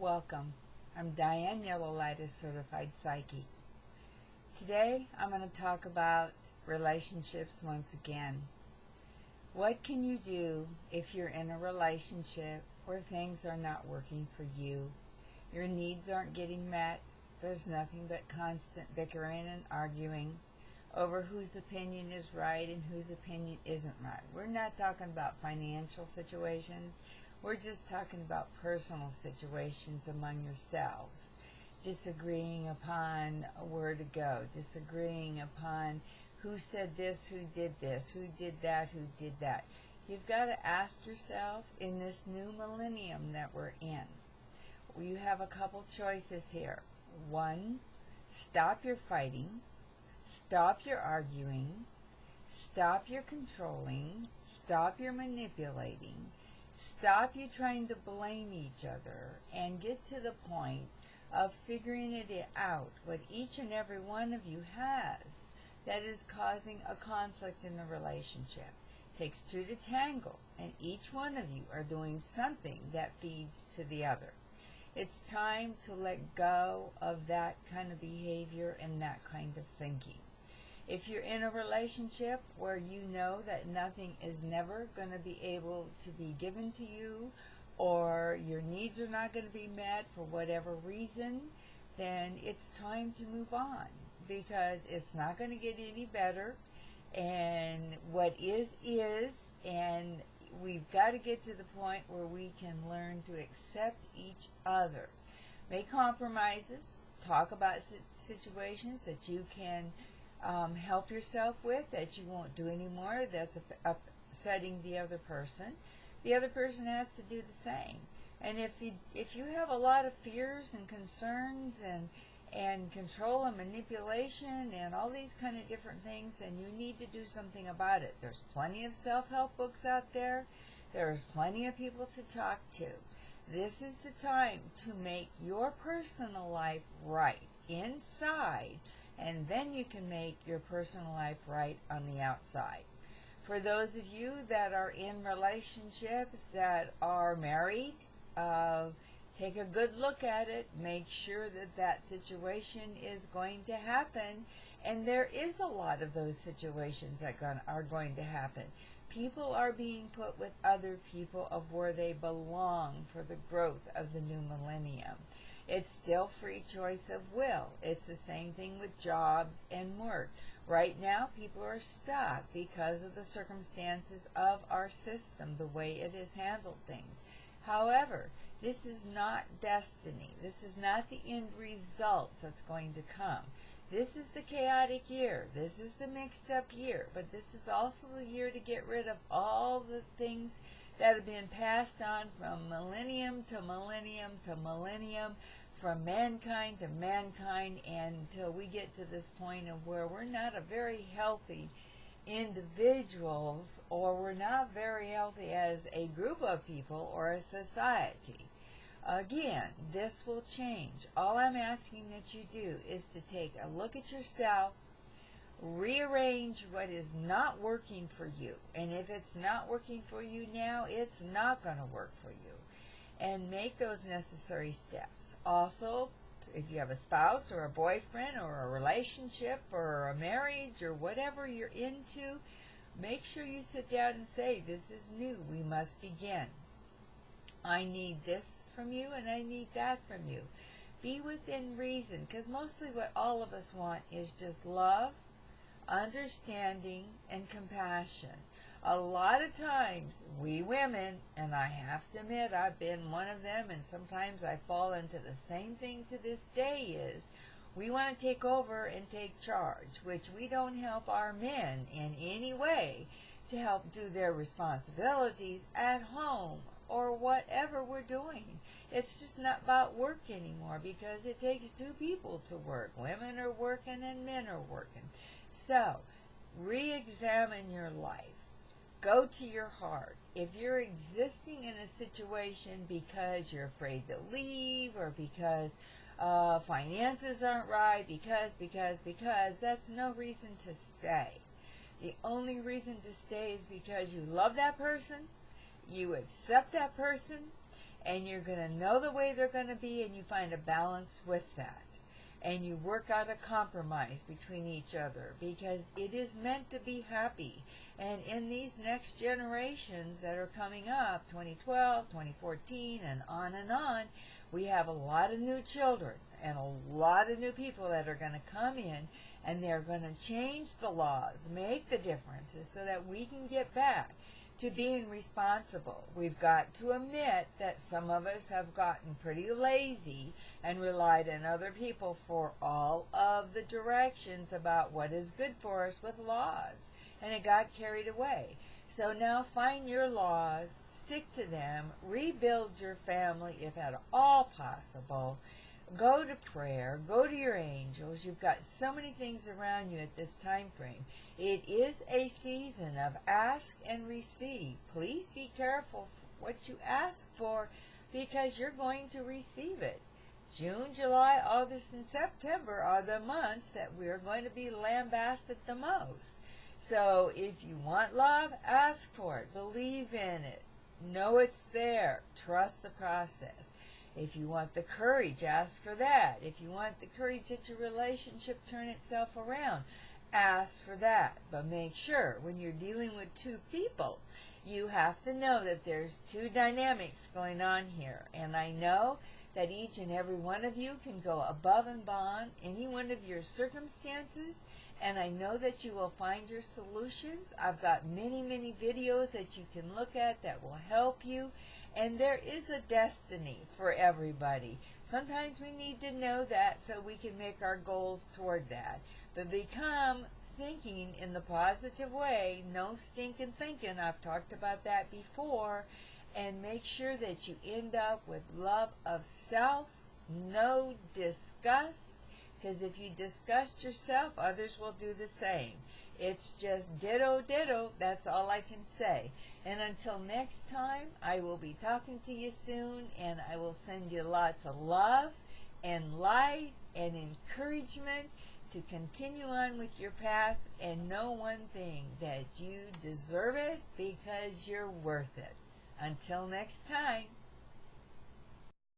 Welcome. I'm Diane Yellowlight, a certified psychic. Today I'm going to talk about relationships once again. What can you do if you're in a relationship where things are not working for you? Your needs aren't getting met. There's nothing but constant bickering and arguing over whose opinion is right and whose opinion isn't right. We're not talking about financial situations. We're just talking about personal situations among yourselves. Disagreeing upon where to go. Disagreeing upon who said this, who did this, who did that, who did that. You've got to ask yourself in this new millennium that we're in. You have a couple choices here. One, stop your fighting. Stop your arguing. Stop your controlling. Stop your manipulating. Stop you trying to blame each other and get to the point of figuring it out, what each and every one of you has that is causing a conflict in the relationship. It takes two to tango, and each one of you are doing something that feeds to the other. It's time to let go of that kind of behavior and that kind of thinking. If you're in a relationship where you know that nothing is never going to be able to be given to you, or your needs are not going to be met for whatever reason, then it's time to move on, because it's not going to get any better, and what is, and we've got to get to the point where we can learn to accept each other. Make compromises, talk about situations that you can help yourself with, that you won't do anymore, that's upsetting the other person. The other person has to do the same. And if you have a lot of fears and concerns and control and manipulation and all these kind of different things, then you need to do something about it. There's plenty of self-help books out there. There's plenty of people to talk to. This is the time to make your personal life right inside, and then you can make your personal life right on the outside. For those of you that are in relationships that are married, take a good look at it. Make sure that that situation is going to happen. And there is a lot of those situations that are going to happen. People are being put with other people of where they belong for the growth of the new millennium. It's still free choice of will. It's the same thing with jobs and work. Right now, people are stuck because of the circumstances of our system, the way it has handled things. However, this is not destiny. This is not the end results that's going to come. This is the chaotic year. This is the mixed up year. But this is also the year to get rid of all the things that have been passed on from millennium to millennium to millennium, from mankind to mankind, until we get to this point of where we're not a very healthy individuals, or we're not very healthy as a group of people or a society. Again, this will change. All I'm asking that you do is to take a look at yourself, rearrange what is not working for you. And if it's not working for you now, it's not going to work for you. And make those necessary steps. Also, if you have a spouse or a boyfriend or a relationship or a marriage or whatever you're into, make sure you sit down and say, this is new. We must begin. I need this from you and I need that from you. Be within reason, because mostly what all of us want is just love, understanding, and compassion. A lot of times, we women, and I have to admit I've been one of them, and sometimes I fall into the same thing to this day, is we want to take over and take charge, which we don't help our men in any way to help do their responsibilities at home or whatever we're doing. It's just not about work anymore, because it takes two people to work. Women are working and men are working. So, re-examine your life. Go to your heart. If you're existing in a situation because you're afraid to leave, or because finances aren't right, because, that's no reason to stay. The only reason to stay is because you love that person, you accept that person, and you're going to know the way they're going to be, and you find a balance with that. And you work out a compromise between each other, because it is meant to be happy. And in these next generations that are coming up, 2012, 2014, and on, we have a lot of new children and a lot of new people that are going to come in, and they're going to change the laws, make the differences so that we can get back to being responsible. We've got to admit that some of us have gotten pretty lazy and relied on other people for all of the directions about what is good for us with laws, and it got carried away. So now find your laws, stick to them, rebuild your family if at all possible. Go to prayer, go to your angels. You've got so many things around you at this time frame. It is a season of ask and receive. Please be careful what you ask for, because you're going to receive it. June, July, August, and September are the months that we're going to be lambasted the most. So if you want love, ask for it. Believe in it. Know it's there. Trust the process. If you want the courage, ask for that. If you want the courage that your relationship turn itself around, ask for that. But make sure when you're dealing with two people, you have to know that there's two dynamics going on here. And I know that each and every one of you can go above and beyond any one of your circumstances, and I know that you will find your solutions. I've got many, many videos that you can look at that will help you. And there is a destiny for everybody. Sometimes we need to know that so we can make our goals toward that. But become thinking in the positive way. No stinking thinking. I've talked about that before. And make sure that you end up with love of self. No disgust. Because if you disgust yourself, others will do the same. It's just ditto, ditto. That's all I can say. And until next time, I will be talking to you soon, and I will send you lots of love and light and encouragement to continue on with your path, and know one thing, that you deserve it because you're worth it. Until next time.